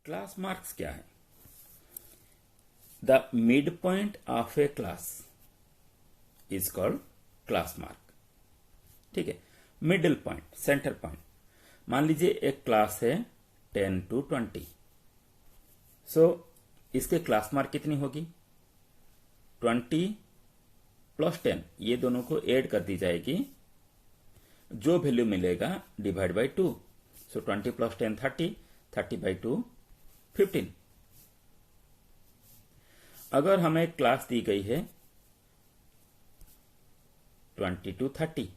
Class marks क्या है? The mid point of A class is called class mark. ठीक है, मिडिल पॉइंट, सेंटर पॉइंट। मान लीजिए एक क्लास है 10 to 20, सो इसके क्लास मार्क कितनी होगी? 20 प्लस 10, ये दोनों को ऐड कर दी जाएगी, जो वैल्यू मिलेगा divide by 2। So 20 plus 10 30, 30 by 2 15। अगर हमें क्लास दी गई है 20 to 30,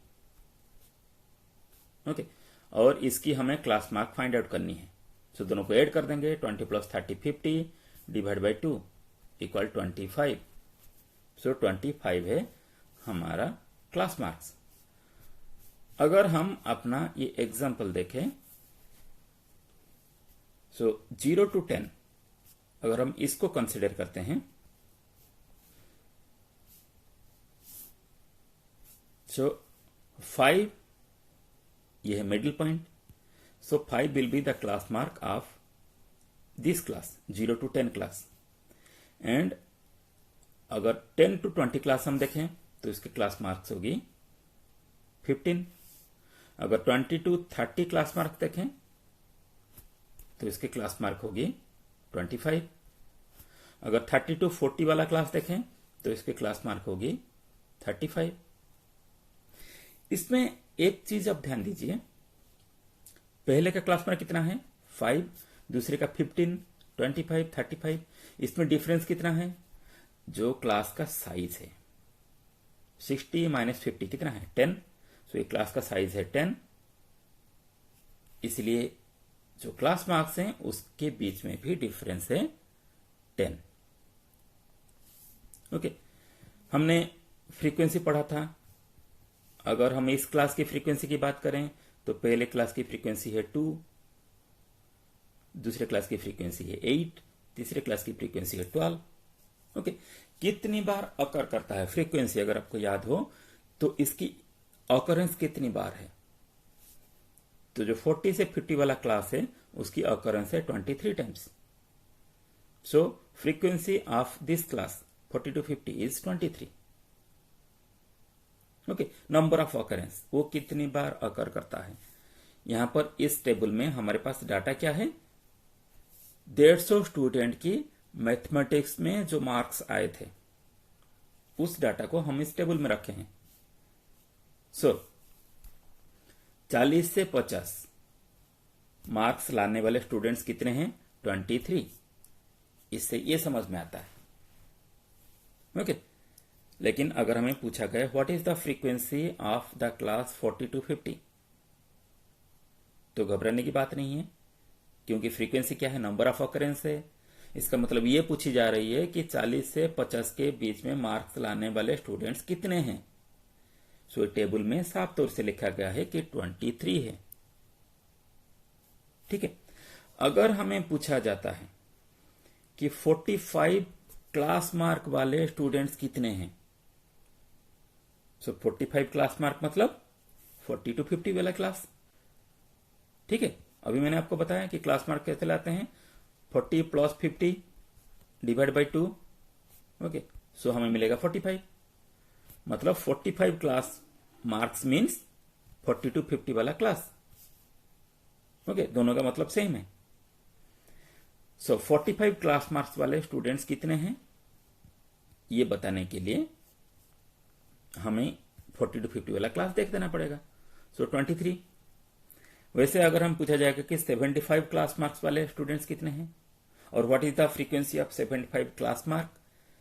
ओके, और इसकी हमें क्लास मार्क फाइंड आउट करनी है। सो दोनों को ऐड कर देंगे, 20 प्लस 30 50 डिवाइड बाई 2 इक्वल 25। सो 25 है हमारा क्लास मार्क्स। अगर हम अपना ये एग्जाम्पल देखें, सो 0 to 10 अगर हम इसको कंसिडर करते हैं, सो 5 ये है middle point. So 5 will be the class mark of this class, 0 to 10 class. And अगर 10 to 20 क्लास हम देखें तो इसकी क्लास मार्क्स होगी 15। अगर 20 to 30 क्लास मार्क देखें तो इसकी क्लास मार्क होगी 25। अगर 30 to 40 वाला क्लास देखें तो इसकी क्लास मार्क होगी 35। इसमें एक चीज आप ध्यान दीजिए, पहले का क्लास मार्क कितना है 5, दूसरे का 15, 25, 35। इसमें डिफरेंस कितना है? जो क्लास का साइज है 60 माइनस 50 कितना है 10। सो ये क्लास का साइज है 10, इसलिए जो क्लास मार्क्स हैं उसके बीच में भी डिफरेंस है 10। ओके, हमने फ्रीक्वेंसी पढ़ा था। अगर हम इस क्लास की फ्रीक्वेंसी की बात करें तो पहले क्लास की फ्रीक्वेंसी है 2, दूसरे क्लास की फ्रीक्वेंसी है 8, तीसरे क्लास की फ्रीक्वेंसी है 12। ओके, कितनी बार अकर करता है फ्रीक्वेंसी, अगर आपको याद हो तो इसकी ऑकरेंस कितनी बार है? तो जो 40 से 50 वाला क्लास है उसकी ऑकरेंस है 23 times. So frequency of this class 40 to 50 is 23। Okay, number of occurrence, वो कितनी बार अकर करता है। यहां पर इस टेबल में हमारे पास डाटा क्या है? 150 स्टूडेंट की मैथमेटिक्स में जो मार्क्स आए थे उस डाटा को हम इस टेबल में रखे हैं। सो 40 से 50 मार्क्स लाने वाले स्टूडेंट्स कितने हैं? 23। इससे ये समझ में आता है। ओके, लेकिन अगर हमें पूछा गया what is the frequency of the class 40 to 50, तो घबराने की बात नहीं है, क्योंकि फ्रीक्वेंसी क्या है? नंबर ऑफ ऑकरेंस है। इसका मतलब ये पूछी जा रही है कि 40 से 50 के बीच में मार्क्स लाने वाले स्टूडेंट्स कितने हैं। सो टेबल में साफ तौर से लिखा गया है कि 23 है। ठीक है, अगर हमें पूछा जाता है कि 45 क्लास मार्क वाले स्टूडेंट्स कितने हैं, सो 45 क्लास मार्क मतलब 40 to 50 वाला क्लास। ठीक है, अभी मैंने आपको बताया कि क्लास मार्क कैसे लाते हैं, 40 प्लस 50 डिवाइड बाई 2। ओके, सो हमें मिलेगा 45। मतलब 45 क्लास मार्क्स मीन्स 40 to 50 वाला क्लास। ओके, दोनों का मतलब सेम है। सो 45 क्लास मार्क्स वाले स्टूडेंट्स कितने हैं ये बताने के लिए हमें 40 to 50 वाला क्लास देख देना पड़ेगा। सो 23। वैसे अगर हम पूछा जाएगा कि 75 क्लास मार्क्स वाले स्टूडेंट्स कितने हैं और what is the frequency of 75 class mark,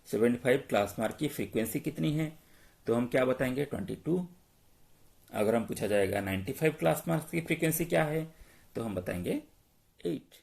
75 class mark की फ्रीक्वेंसी कितनी है, तो हम क्या बताएंगे? 22। अगर हम पूछा जाएगा 95 क्लास मार्क्स की फ्रीक्वेंसी क्या है, तो हम बताएंगे 8।